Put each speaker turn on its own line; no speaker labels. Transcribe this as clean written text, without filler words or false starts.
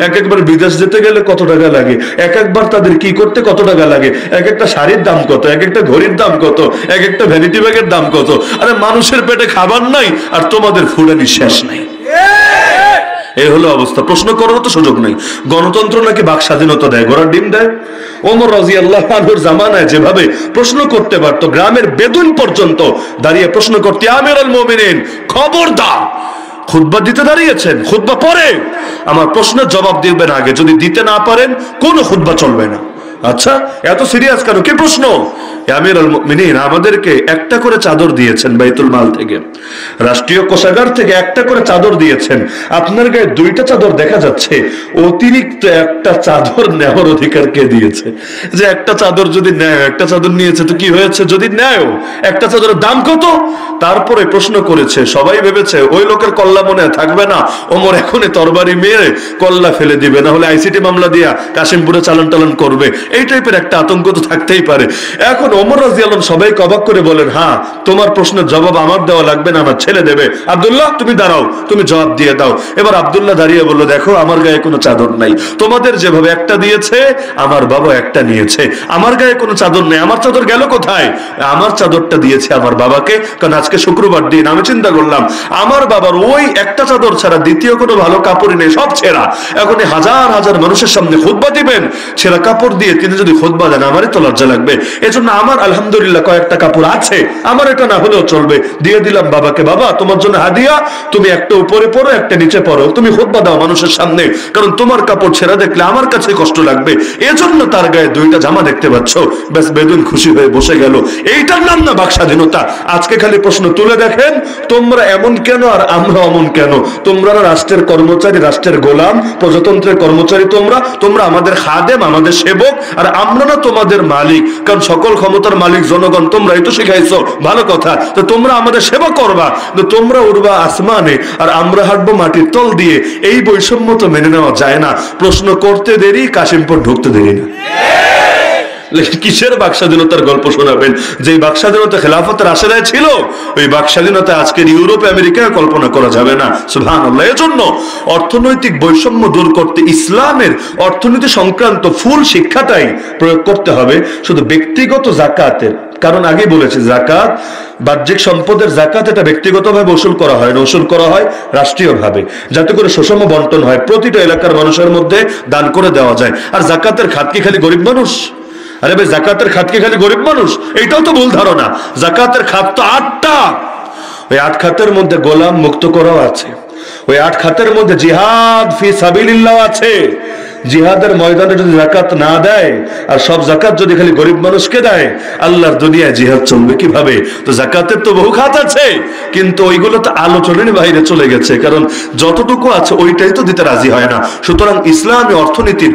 এক একবার বিদেশ যেতে গেলে কত টাকা লাগে, এক একবার তাদের কি করতে কত টাকা লাগে, এক একটা শাড়ির দাম কত, এক একটা ঘড়ির দাম কত, এক একটা ভ্যানিটি ব্যাগের দাম কত। আরে মানুষের পেটে খাবার নাই আর তোমাদের ফুটানি শেষ নাই। এই হলো অবস্থা। প্রশ্ন করার তো সুযোগ নেই। গণতন্ত্র নাকি বাক স্বাধীনতা দেয়? ঘোড়ার ডিম দেয়? ওমর রাদিয়াল্লাহু আনহুর জামানায় যেভাবে প্রশ্ন করতে পারতো, গ্রামের বেদুইন পর্যন্ত দাঁড়িয়ে প্রশ্ন করতে, আমিরুল মুমিনিন খবরদার, খুতবা দিতে দাঁড়িয়েছেন, খুতবা পরে আমার প্রশ্নের জবাব দিবেন আগে, যদি দিতে না পারেন কোনো খুতবা চলবে না। আচ্ছা, এত সিরিয়াস কেন? কি প্রশ্ন? আমিরুল মুমিনিন আমাদেরকে একটা করে চাদর দিয়েছেন বাইতুল মাল থেকে, রাষ্ট্রীয় কোষাগার থেকে একটা করে চাদর দিয়েছেন। আপনার গায়ে দুইটা চাদর দেখা যাচ্ছে, অতিরিক্ত একটা চাদর নেওয়ার অধিকার কে দিয়েছে? যে একটা চাদর যদি নেয়, একটা চাদর নিয়েছে তো কি হয়েছে? যদি নেয়, একটা চাদরের দাম কত? তারপরে প্রশ্ন করেছে, সবাই ভেবেছে ওই লোকের কল্লা মনে থাকবে না, ওমর এখনই তরবারি মেরে কল্লা ফেলে দিবে, না হলে আইসিটি মামলা দিয়া কাশিমপুরে চালান টালান করবে, এই টাইপের একটা আতঙ্ক তো থাকতেই পারে। এখন ওমর রাদিয়াল্লাহু আনহু সবাইকে অবাক করে বলেন, হ্যাঁ তোমার প্রশ্নের জবাব আমার দেওয়া লাগবে না, আমার ছেলে দেবে। আব্দুল্লাহ তুমি দাঁড়াও, তুমি জবাব দিয়ে দাও। এবার আব্দুল্লাহ দাঁড়িয়ে বলল, দেখো আমার গায়ে কোনো চাদর নাই, তোমাদের যেভাবে একটা দিয়েছে আমার বাবা একটা নিয়েছে, আমার গায়ে কোনো চাদর নেই। আমার চাদর গেল কোথায়? আমার চাদরটা দিয়েছে আমার বাবাকে, কারণ আজকে শুক্রবার দিন। আমি চিন্তা করলাম আমার বাবার ওই একটা চাদর ছাড়া দ্বিতীয় কোনো ভালো কাপড়ই নেই, সব ছেঁড়া। এখন হাজার হাজার মানুষের সামনে খুতবা দিবেন, ছেঁড়া কাপড় দিয়ে তিনি যদি খুতবা দেন আমারই তো লজ্জা লাগবে। এজন্য আমার আলহামদুলিল্লাহ কয়েকটা কাপড় আছে, আমার এটা না হলেও চলবে, দিয়ে দিলাম বাবাকে। বাবা তোমার জন্য হাদিয়া, তুমি একটা উপরে পরো একটা নিচে পরো, তুমি খুতবা দাও মানুষের সামনে, কারণ তোমার কাপড় ছেঁড়া দেখলে আমার কাছে কষ্ট লাগবে। এজন্য তার গায়ে দুইটা জামা দেখতে পাচ্ছ। ব্যাস বেদুন খুশি হয়ে বসে গেল। এইটার নাম না বাক স্বাধীনতা? আজকে খালি প্রশ্ন তুলে দেখেন, তোমরা এমন কেন আর আমরা অমন কেন? তোমরা রাষ্ট্রের কর্মচারী, রাষ্ট্রের গোলাম, প্রজাতন্ত্রের কর্মচারী, তোমরা আমাদের খাদেম, আমাদের সেবক, আর আমরা না তোমাদের মালিক, কারণ সকল ক্ষমতার মালিক জনগণ। তোমরাই তো শিখাইছো, ভালো কথা। তো তোমরা আমাদের সেবা করবা, তো তোমরা উড়বা আসমানে আর আমরা হাঁটবো মাটির তল দিয়ে। এই বৈষম্য তো মেনে নেওয়া যায় না। প্রশ্ন করতে দেরি, কাশিমপুর ঢুকতে দেরি না। কিসের বাক স্বাধীনতার গল্প শোনাবেন? যে বাক স্বাধীনতা খেলাফতের আশরায় ছিল, ওই বাক স্বাধীনতা আজকের ইউরোপ আমেরিকায় কল্পনা করা যাবে না। সুবহানাল্লাহ। এজন্য অর্থনৈতিক বৈষম্য দূর করতে ইসলামের অর্থনীতি সংক্রান্ত ফুল শিক্ষাটাই প্রয়োগ করতে হবে। শুধু ব্যক্তিগত জাকাতের, কারণ আগে বলেছি জাকাত, বাহ্যিক সম্পদের জাকাত, এটা ব্যক্তিগতভাবে ওসুল করা হয় না, ওসুল করা হয় রাষ্ট্রীয়ভাবে, যাতে করে সুষম বন্টন হয়, প্রতিটা এলাকার মানুষের মধ্যে দান করে দেওয়া যায়। আর জাকাতের খাত কি খালি গরিব মানুষ? আরে ভাই, জাকাতের খাত কি খালি গরিব মানুষ? এইটাও তো ভুল ধারণা। জাকাতের খাত তো 8টা। ওই 8 খাতের মধ্যে গোলাম মুক্ত করাও আছে, ওই 8 খাতের মধ্যে জিহাদ ফি সাবিলিল্লাহ আছে। জিহাদের ময়দানে যদি জাকাত না দেয় আর সব জাকাত যদি খালি গরিব মানুষকে দেয়, আল্লাহর দুনিয়ায় জিহাদ চলবে কিভাবে? তো জাকাতের তো বহু খাত আছে, কিন্তু ওইগুলো তো আলোচনার বাইরে চলে গেছে, কারণ যতটুকু আছে ওইটাই তো দিতে রাজি হয় না। সুতরাং ইসলামী অর্থনীতির